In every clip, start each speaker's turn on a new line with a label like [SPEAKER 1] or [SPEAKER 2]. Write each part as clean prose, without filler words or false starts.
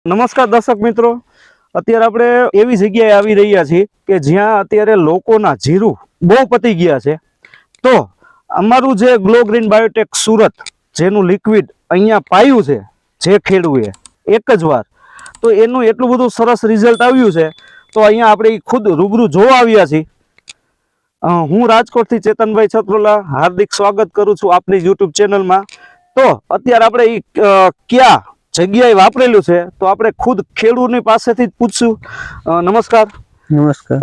[SPEAKER 1] નમસ્કાર દર્શક મિત્રો, અત્યારે આપણે એવી જગ્યાએ આવી રહ્યા છીએ કે જ્યાં અત્યારે લોકોના જીરું બહુ પતી ગયા છે. તો અમારું જે ગ્લો ગ્રીન બાયોટેક સુરત જેનું લિક્વિડ અહીંયા પાયું છે જે ખેડૂએ એક જ વાર, તો એનું એટલું બધું સરસ રિઝલ્ટ આવ્યું છે. તો અહીંયા આપણે ખુદ રૂબરૂ જોવા આવ્યા છીએ. હું રાજકોટથી ચેતનભાઈ છત્રોલા હાર્દિક સ્વાગત કરું છું આપની યુટ્યુબ ચેનલમાં. તો અત્યારે આપણે ક્યાં જગ્યાએ વાપરેલું છે તો આપણે ખુદ ખેડૂતની પાસેથી જ પૂછશું. નમસ્કાર.
[SPEAKER 2] નમસ્કાર.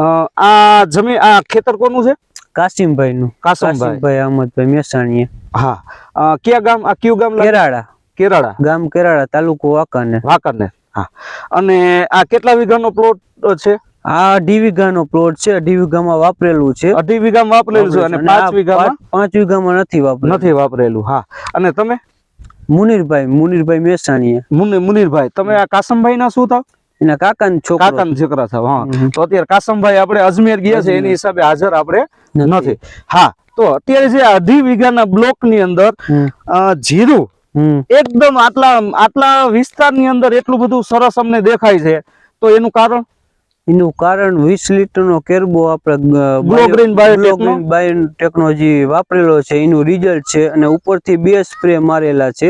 [SPEAKER 1] આ જમીન, આ ખેતર કોનું છે?
[SPEAKER 2] કાસિમભાઈ નું. કાસિમભાઈ અહમદભાઈ મેસાણીએ.
[SPEAKER 1] હા. કયા ગામ? આ કયું ગામ?
[SPEAKER 2] કેરાળા.
[SPEAKER 1] કેરાળા
[SPEAKER 2] ગામ કેરાળા, તાલુકો વાંકાનેર.
[SPEAKER 1] વાંકાનેર. હા. અને આ કેટલા વીઘાનો પ્લોટ છે?
[SPEAKER 2] આ 2.5 વીઘાનો પ્લોટ છે. 2.5 વીઘામાં વાપરેલું છે.
[SPEAKER 1] 2.5 વીઘામાં વાપરેલું છે અને 5 વીઘામાં
[SPEAKER 2] 5 વીઘામાં નથી
[SPEAKER 1] વાપરેલું. હા. અને તમે?
[SPEAKER 2] મુનીરભાઈ મેસાણીએ.
[SPEAKER 1] મુનીરભાઈ, તમે આ કાસમભાઈ ના શું થાવ?
[SPEAKER 2] એના કાકાના
[SPEAKER 1] છોકરા થાવ. હા. તો અત્યારે કાસમભાઈ આપણે અજમેર ગયા છે એની હિસાબે હાજર આપણે નથી. હા. તો અત્યારે જે 2.5 વીઘાના બ્લોક ની અંદર જીરું એકદમ આટલા વિસ્તારની અંદર એટલું બધું સરસ અમને દેખાય છે, તો એનું કારણ?
[SPEAKER 2] એનું કારણ 20 લીટરનો કેરબો આપણે
[SPEAKER 1] ગ્લો ગ્રીન
[SPEAKER 2] બાયોટેકનોલોજી વાપરેલો છે, એનું રિઝલ્ટ છે. અને ઉપરથી 2 સ્પ્રે મારેલા છે.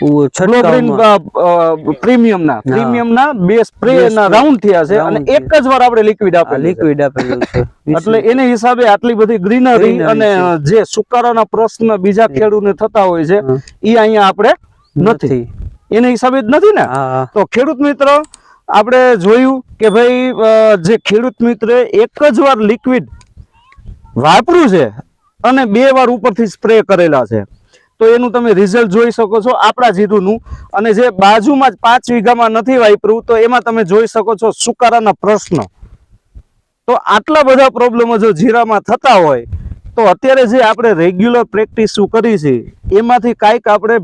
[SPEAKER 1] ગ્લો ગ્રીન પ્રીમિયમના 2 સ્પ્રે ના રાઉન્ડ થયા છે અને એક જ વાર આપણે લિક્વિડ આપેલું છે. એટલે એને હિસાબે આટલી બધી ગ્રીનરી અને જે સુકારાના પ્રશ્ન બીજા ખેડૂતને થતા હોય છે એ અહીંયા આપણે નથી, એને હિસાબે જ નથી ને. તો ખેડૂત મિત્ર, આપણે જોયું કે ભાઈ જે ખેડૂત મિત્રે એક જ વાર લિક્વિડ વાપર્યું છે અને 2 વાર ઉપરથી સ્પ્રે કરેલા છે, તો એનું તમે રિઝલ્ટ જોઈ શકો છો આપણા જીરુંનું. અને જે બાજુમાં જ 5 વીઘામાં નથી વાપર્યું તો એમાં તમે જોઈ શકો છો સુકારાના પ્રશ્ન. તો આટલા બધા પ્રોબ્લેમો જો જીરામાં થતા હોય તો અત્યારે જે આપણે રેગ્યુલર પ્રેક્ટિસ કરી છે એમાંથી કાંઈક આપણે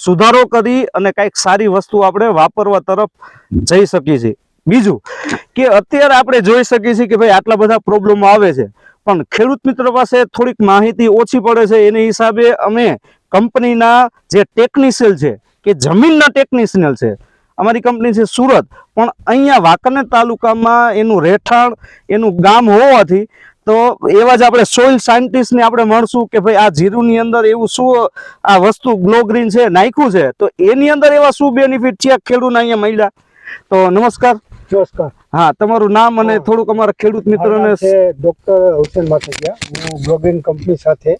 [SPEAKER 1] સુધારો કરી અને કાંઈક સારી વસ્તુ આપણે વાપરવા તરફ જઈ શકીએ છીએ. બીજું કે અત્યારે આપણે જોઈ શકીએ છીએ કે ભાઈ આટલા બધા પ્રોબ્લેમો આવે છે, પણ ખેડૂત મિત્ર પાસે થોડીક માહિતી ઓછી પડે છે. એની હિસાબે અમે કંપનીના જે ટેકનિશિયન છે કે જમીનના ટેકનિશિયન છે, અમારી કંપની છે સુરત, પણ અહીંયા વાંકાનેર તાલુકામાં એનું રહેઠાણ, એનું ગામ હોવાથી તો એવા જ આપણે સોઇલ સાયન્ટિસ્ટને આપણે મળશું કે ભાઈ આ જીરુની અંદર એવું શું આ વસ્તુ ગ્લો ગ્રીન છે નાખ્યું છે, તો એની અંદર એવા શું બેનિફિટ છે ખેડૂતને અહીંયા મળ્યા. તો નમસ્કાર.
[SPEAKER 3] નમસ્કાર.
[SPEAKER 1] હા, તમારું નામ અને થોડુંક અમારા ખેડૂત મિત્રોને.
[SPEAKER 3] ડોક્ટર હુસેન માથેકિયા. હું ગ્લો ગ્રીન કંપની સાથે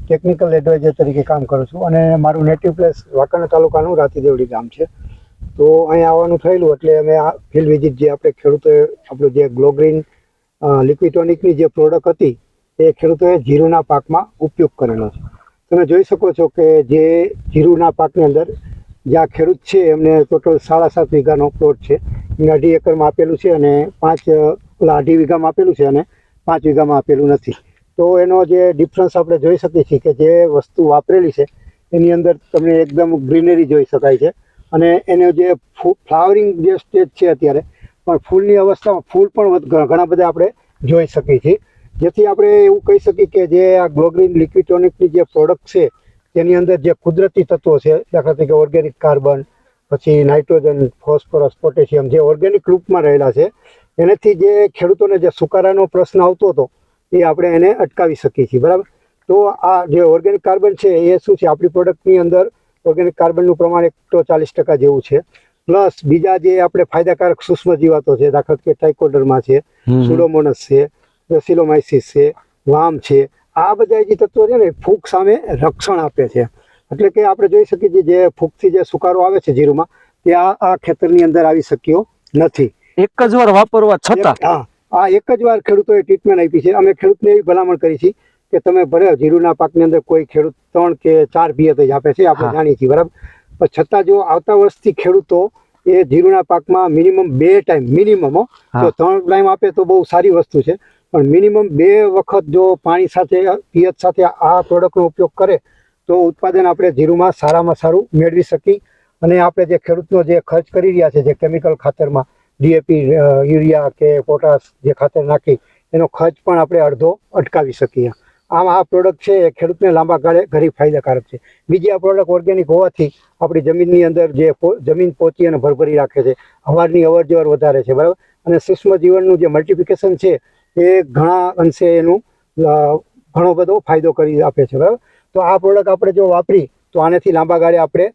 [SPEAKER 3] ટેકનિકલ એડવાઇઝર તરીકે કામ કરું છું અને મારું નેટિવ પ્લેસ વાંકાનેર તાલુકાનું રાતીદેવડી ગામ છે. તો અહીંયા આવવાનું થયેલું એટલે અમે આ ફિલ્ડ વિઝિટ જે આપણે ખેડૂતોએ આપણું જે ગ્લો ગ્રીન લિક્વિડ ટોનિકની જે પ્રોડક્ટ હતી એ ખેડૂતોએ જીરુના પાકમાં ઉપયોગ કરેલો છે. તમે જોઈ શકો છો કે જે જીરુના પાકની અંદર જ્યાં ખેડૂત છે એમને ટોટલ 7.5 વીઘાનો પ્લોટ છે, એમને 2.5 એકરમાં આપેલું છે અને 2.5 વીઘામાં આપેલું છે અને 5 વીઘામાં આપેલું નથી. તો એનો જે ડિફરન્સ આપણે જોઈ શકીએ છીએ કે જે વસ્તુ વાપરેલી છે એની અંદર તમને એકદમ ગ્રીનરી જોઈ શકાય છે. અને એનો જે ફ્લાવરિંગ જે સ્ટેજ છે અત્યારે પણ ફૂલની અવસ્થામાં ફૂલ પણ ઘણા બધા આપણે જોઈ શકીએ છીએ. જેથી આપણે એવું કહી શકીએ કે જે આ ગ્લો ગ્રીન લિક્વિડ ટોનિકની જે પ્રોડક્ટ છે તેની અંદર જે કુદરતી તત્વો છે, દાખલા તરીકે ઓર્ગેનિક કાર્બન, પછી નાઇટ્રોજન, ફોસ્ફરસ, પોટેશિયમ, જે ઓર્ગેનિક રૂપમાં રહેલા છે, એનાથી જે ખેડૂતોને જે સુકારાનો પ્રશ્ન આવતો હતો એ આપણે એને અટકાવી શકીએ છીએ. બરાબર. તો આ જે ઓર્ગેનિક કાર્બન છે એ શું છે, આપણી પ્રોડક્ટની અંદર ઓર્ગેનિક કાર્બનનું પ્રમાણ 140% જેવું છે. પ્લસ બીજા જે આપણે ફાયદાકારક સૂક્ષ્મ જીવાતો છે, દાખલા તરીકે ટ્રાઇકોડર્મા છે, સુડોમોનસ છે, બેસિલોમાઇસિસ છે, વામ છે, આ બધા જે તત્વો છે ને ફૂગ સામે રક્ષણ આપે છે. એટલે કે આપણે જોઈ શકીએ છીએ જે ફૂગથી જે સુકારો આવે છે જીરુમાં તે આ ખેતરની અંદર આવી શક્યો નથી.
[SPEAKER 1] એક જ વાર વાપરવા છતાં
[SPEAKER 3] આ એક જ વાર ખેડૂતોએ ટ્રીટમેન્ટ આપી છે. અમે ખેડૂતને એવી ભલામણ કરી છે કે તમે ભલે જીરુના પાકની અંદર કોઈ ખેડૂત 3 કે 4 પિયત જ આપે છે, આપણે જાણીએ છીએ. બરાબર. પણ છતાં જો આવતા વર્ષથી ખેડૂતો એ જીરુના પાકમાં મિનિમમ 2 ટાઈમ, મિનિમમ તો 3 ટાઈમ આપે તો બહુ સારી વસ્તુ છે, પણ મિનિમમ 2 વખત જો પાણી સાથે, પિયત સાથે આ પ્રોડક્ટનો ઉપયોગ કરે તો ઉત્પાદન આપણે જીરુમાં સારામાં સારું મેળવી શકીએ. અને આપણે જે ખેડૂતનો જે ખર્ચ કરી રહ્યા છે જે કેમિકલ ખાતરમાં ડીએપી, યુરિયા કે પોટાશ જે ખાતર નાખી એનો ખર્ચ પણ આપણે અડધો અટકાવી શકીએ. આમ આ પ્રોડક્ટ છે એ ખેડૂતને લાંબા ગાળે ઘણી ફાયદાકારક છે. બીજી આ પ્રોડક્ટ ઓર્ગેનિક હોવાથી આપણી જમીનની અંદર જે જમીન પહોંચી અને ભરભરી રાખે છે, હવાની અવર જવર વધારે છે, બરાબર. અને સૂક્ષ્મ જીવનનું જે મલ્ટિપ્લિકેશન છે એ ઘણા અંશે એનું ઘણો બધો ફાયદો કરી આપે છે, બરાબર. તો આ પ્રોડક્ટ આપણે જો વાપરી તો આનેથી લાંબા ગાળે આપણે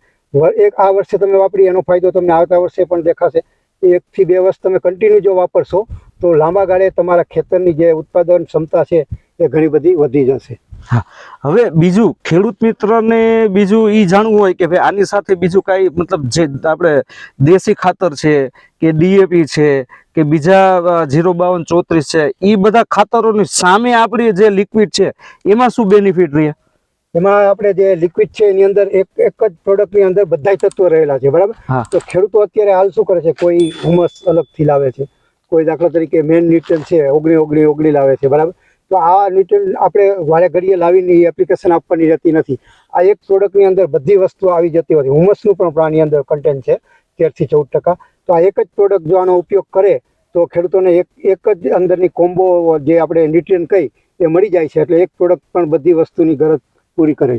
[SPEAKER 3] આ વર્ષે તમે વાપરી એનો ફાયદો તમને આવતા વર્ષે પણ દેખાશે. 1 થી 2 વર્ષ તમે કન્ટિન્યુ જો વાપરશો તો લાંબા ગાળે તમારા ખેતરની જે ઉત્પાદન ક્ષમતા છે એ ઘણી બધી વધી જશે.
[SPEAKER 1] હા, હવે બીજું ખેડૂત મિત્રને બીજું એ જાણવું હોય કે ભાઈ આની સાથે બીજું કાંઈ મતલબ જે આપણે દેશી ખાતર છે કે ડીએપી છે કે બીજા 05234 છે, એ બધા ખાતરોની સામે આપણી જે લિક્વિડ છે એમાં શું બેનિફિટ રહે?
[SPEAKER 3] એમાં આપણે જે લિક્વિડ છે એની અંદર એક જ પ્રોડક્ટની અંદર બધાય તત્વો રહેલા છે, બરાબર. તો ખેડૂતો અત્યારે હાલ શું કરે છે, કોઈ હુમસ અલગથી લાવે છે, કોઈ દાખલા તરીકે મેન ન્યુટ્રન્ટ છે ઓગળી લાવે છે, બરાબર. તો આ ન્યુટ્રન્ટ આપણે વારે ઘડીએ લાવીને એપ્લિકેશન આપવાની રહેતી નથી. આ એક પ્રોડક્ટની અંદર બધી વસ્તુઓ આવી જતી હોય. હુમસનું પણ આની અંદર કન્ટેન્ટ છે 13 થી 14%. તો આ એક જ પ્રોડક્ટ જો આનો ઉપયોગ કરે તો ખેડૂતોને એક જ અંદરની કોમ્બો જે આપણે ન્યુટ્રન્ટ કહી એ મળી જાય છે. એટલે એક પ્રોડક્ટ પણ બધી વસ્તુની ગરજ પૂરી કરે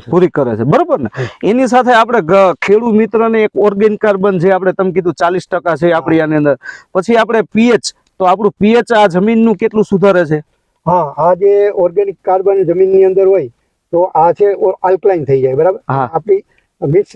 [SPEAKER 3] છે,
[SPEAKER 1] બરોબર ને. એની સાથે આપણે ખેડૂત મિત્રને એક ઓર્ગેનિક કાર્બન જે આપણે તમે કીધું 40% છે આપણી આની અંદર, પછી આપણે પીએચ, તો આપણું પીએચ આ જમીનનું કેટલું સુધારે છે?
[SPEAKER 3] હા, આ જે ઓર્ગેનિક કાર્બન જમીનની અંદર હોય તો આ છે આલ્કલાઇન થઈ જાય, બરાબર. આપણી મીન્સ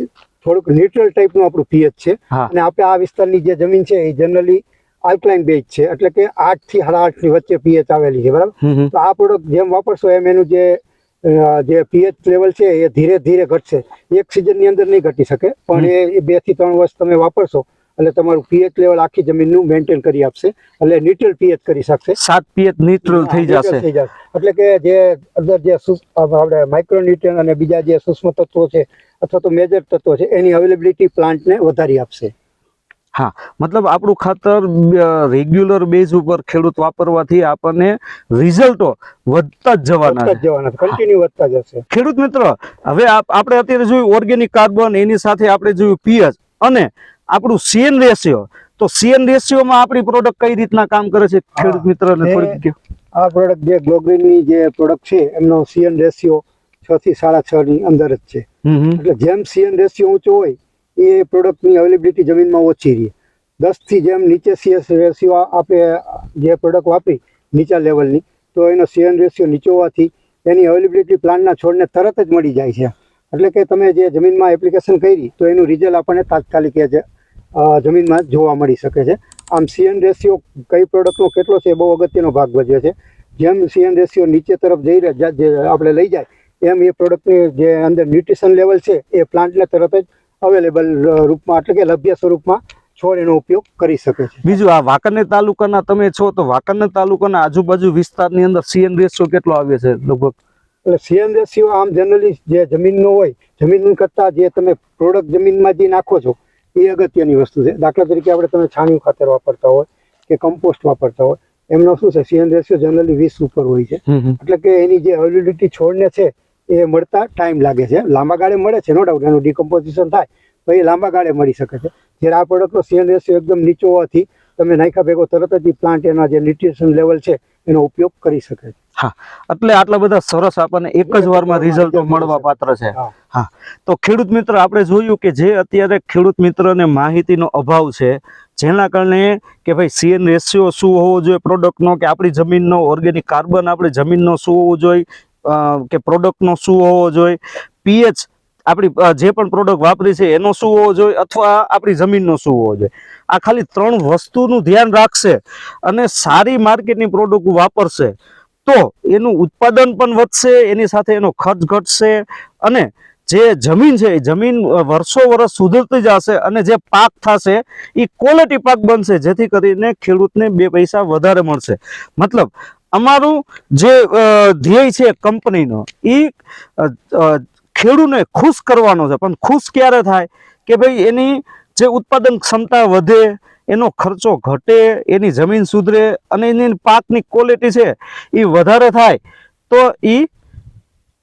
[SPEAKER 3] થોડુંક ન્યુટ્રલ ટાઈપનું આપણું પીએચ છે. અને આપણે આ વિસ્તારની જે જમીન છે એ જનરલી આલ્કલાઇન બેઝ છે, એટલે કે 8 થી 8.5 ની વચ્ચે પીએચ આવેલી છે, બરાબર. તો આ પ્રોડક્ટ જેમ વાપરશો એમ એનું જે પીએચ લેવલ છે એ ધીરે ધીરે ઘટશે. એક સિઝનની અંદર નહીં ઘટી શકે, પણ એ 2 થી 3 વર્ષ તમે વાપરશો એટલે તમારું પીએચ લેવલ આખી જમીનનું મેન્ટેન કરી આપશે. એટલે ન્યુટ્રલ પીએચ કરી શકશે.
[SPEAKER 1] 7 પીએચ ન્યુટ્રલ થઈ જશે.
[SPEAKER 3] એટલે કે જે અંદર જે આપણે માઇક્રોન્યુટ્રન અને બીજા જે સૂક્ષ્મ તત્વો છે અથવા તો મેજર તત્વો છે એની અવેલેબિલિટી પ્લાન્ટને વધારી આપશે.
[SPEAKER 1] હા, મતલબ આપણું ખાતર રેગ્યુલર બેઝ ઉપર ખેડૂત વાપરવાથી આપણને રિઝલ્ટો વધતા જ જવાના,
[SPEAKER 3] કન્ટિન્યુ વધતા જશે.
[SPEAKER 1] ખેડૂત મિત્રો, હવે આપણે અત્યારે જોયું ઓર્ગેનિક કાર્બન, એની સાથે આપણે જોયું પીએચ અને આપણું સીએન રેશિયો. તો સીએન રેશિયોમાં આપણી પ્રોડક્ટ કઈ રીતના કામ કરે છે ખેડૂત મિત્રને થોડીક કહો.
[SPEAKER 3] આ પ્રોડક્ટ જે ગ્લોગ્રીનની જે પ્રોડક્ટ છે એમનો સીએન રેશિયો 6 થી 6.5 ની અંદર જ છે. એટલે જેમ સીએન રેશિયો ઊંચો હોય એ પ્રોડક્ટની અવેલેબિલિટી જમીનમાં ઓછી રહે. 10 થી જેમ નીચે સીએસ રેશિયો આપણે જે પ્રોડક્ટ વાપરી નીચા લેવલની, તો એનો સીએન રેશિયો નીચો હોવાથી એની અવેલેબિલિટી પ્લાન્ટના છોડને તરત જ મળી જાય છે. એટલે કે તમે જે જમીનમાં એપ્લિકેશન કરી તો એનું રિઝલ્ટ આપણને તાત્કાલિક જમીનમાં જોવા મળી શકે છે. આમ સીએન રેશિયો કઈ પ્રોડક્ટનો કેટલો છે એ બહુ અગત્યનો ભાગ ભજવે છે. જેમ સીએન રેશિયો નીચે તરફ આપણે લઈ જાય એમ એ પ્રોડક્ટની જે અંદર ન્યુટ્રિશન લેવલ છે એ પ્લાન્ટને તરત જ અવેલેબલ રૂપમાં, એટલે કે લભ્ય સ્વરૂપમાં છોડ એનો ઉપયોગ કરી શકે છે.
[SPEAKER 1] બીજું, આ વાંકાનેર તાલુકાના તમે છો, તો વાંકાનેર તાલુકાના આજુબાજુ વિસ્તારની અંદર સીએન રેશિયો કેટલો આવે છે લગભગ?
[SPEAKER 3] એટલે સીએન રેશિયો આમ જનરલી જે જમીનનો હોય, જમીન કરતાં જે તમે પ્રોડક્ટ જમીનમાં જે નાખો છો એ અગત્યની વસ્તુ છે. દાખલા તરીકે આપણે તમે છાણિયું ખાતર વાપરતા હોય કે કમ્પોસ્ટ વાપરતા હોય, એમનો શું છે સીએન રેશિયો જનરલી 20 ઉપર હોય છે. એટલે કે એની જે અવેલેબિલિટી છોડને છે એ મળતા ટાઈમ લાગે છે. લાંબા ગાળે મળે છે, નો ડાઉટ, એનું ડિકમ્પોઝિશન થાય તો એ લાંબા ગાળે મળી શકે છે. જ્યારે આ પ્રોડક્ટનો સીએન રેશિયો એકદમ નીચો હોવાથી તમે નાખ્યા ભેગો તરત જ પ્લાન્ટ એના જે ન્યુટ્રિશન લેવલ છે એનો ઉપયોગ કરી શકે છે.
[SPEAKER 1] હા, એટલે આટલા બધા સરસ આપણને એક જ વારમાં રિઝલ્ટો મળવા પાત્ર છે. હા, તો ખેડૂત મિત્ર, આપણે જોયું કે જે અત્યારે ખેડૂત મિત્રને માહિતીનો અભાવ છે, જેના કારણે કે ભાઈ સીએન રેશિયો શું હોવો જોઈએ પ્રોડક્ટનો, કે આપણી જમીનનો ઓર્ગેનિક કાર્બન આપણી જમીનનો શું હોવો જોઈએ, કે પ્રોડક્ટનો શું હોવો જોઈએ, પીએચ આપણી જે પણ પ્રોડક્ટ વાપરી છે એનો શું હોવો જોઈએ, અથવા આપણી જમીનનો શું હોવો જોઈએ. આ ખાલી 3 વસ્તુનું ધ્યાન રાખશે અને સારી માર્કેટની પ્રોડક્ટ વાપરશે તો એનું ઉત્પાદન પણ વધશે, એની સાથે એનો ખર્ચ ઘટશે અને જે જમીન છે એ જમીન વર્ષો વર્ષ સુધરતી જશે અને જે પાક થશે એ ક્વોલિટી પાક બનશે, જેથી કરીને ખેડૂતને 2 પૈસા વધારે મળશે. મતલબ અમારું જે ધ્યેય છે કંપનીનો એ ખેડૂતને ખુશ કરવાનો છે. પણ ખુશ ક્યારે થાય કે ભાઈ એની જે ઉત્પાદન ક્ષમતા વધે, એનો ખર્ચો ઘટે, એની જમીન સુધરે અને એની પાકની ક્વોલિટી છે એ વધારે થાય તો એ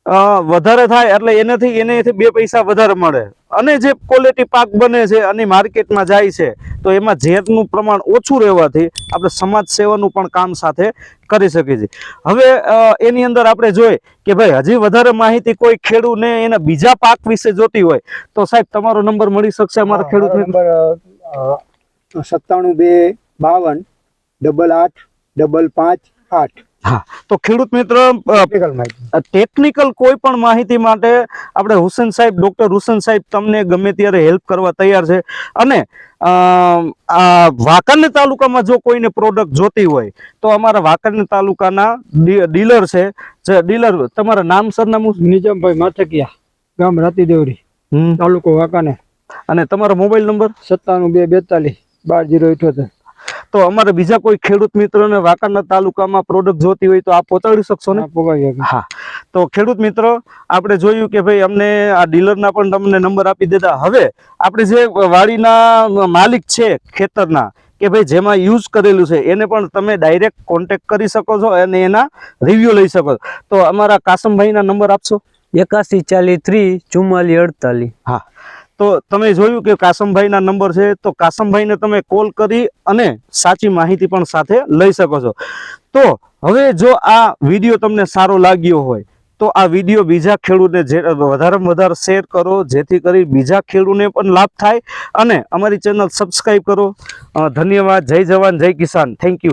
[SPEAKER 1] વધારે થાય એટલે એનેથી 2 પૈસા વધારે મળે, અને જે ક્વોલિટી પાક બને છે અને માર્કેટમાં જાય છે તો એમાં ઝેરનું પ્રમાણ ઓછું રહેવાથી આપણે સમાજ સેવાનું પણ કામ સાથે કરી શકીએ છીએ. હવે એની અંદર આપણે જોઈએ કે ભાઈ હજી વધારે માહિતી કોઈ ખેડૂતને એના બીજા પાક વિશે જોતી હોય તો સાહેબ તમારો નંબર મળી શકશે અમારા ખેડૂત
[SPEAKER 3] નંબર 97 252 88 558.
[SPEAKER 1] હા, તો ખેડૂત મિત્ર
[SPEAKER 3] ટેકનિકલ માહિતી,
[SPEAKER 1] ટેકનિકલ કોઈ પણ માહિતી માટે આપણે હુસેન સાહેબ, ડોક્ટર હુસેન સાહેબ તમને ગમે ત્યારે હેલ્પ કરવા તૈયાર છે. અને આ વાંકાનેર તાલુકામાં જો કોઈને પ્રોડક્ટ જોતી હોય તો અમારા વાંકાનેર તાલુકાના ડીલર છે. જે ડીલર, તમારા નામ સરનામું?
[SPEAKER 3] નિજામભાઈ માથકિયા, ગામ રાતીદેવડી, તાલુકો વાંકાનેર,
[SPEAKER 1] અને તમારો મોબાઈલ નંબર?
[SPEAKER 3] 97 242 12078.
[SPEAKER 1] તો અમારે બીજા કોઈ ખેડૂત મિત્રોને વાંકાનેર તાલુકામાં પ્રોડક્ટ જોતી હોય તો આપ પહોંચાડી શકશો ને? હા, તો ખેડૂત મિત્રો આપણે જોયું કે ભાઈ અમને આ ડીલરના પણ તમને નંબર આપી દીધા. હવે આપણે જે વાડીના માલિક છે ખેતરના, કે ભાઈ જેમાં યુઝ કરેલું છે એને પણ તમે ડાયરેક્ટ કોન્ટેક્ટ કરી શકો છો અને એના રિવ્યુ લઈ શકો છો. તો અમારા કાસમભાઈના નંબર આપશો?
[SPEAKER 2] 81 40 30 44 48.
[SPEAKER 1] હા, તો તમે જોયું કે કાસમભાઈના નંબર છે, તો કાસમભાઈને તમે કોલ કરી અને સાચી માહિતી પણ સાથે લઈ શકો છો. તો હવે જો આ વિડીયો તમને સારો લાગ્યો હોય તો આ વિડીયો બીજા ખેડૂતને વધારેમાં વધારે શેર કરો, જેથી કરી બીજા ખેડૂતને પણ લાભ થાય, અને અમારી ચેનલ સબસ્ક્રાઈબ કરો. ધન્યવાદ. જય જવાન, જય કિસાન. Thank you.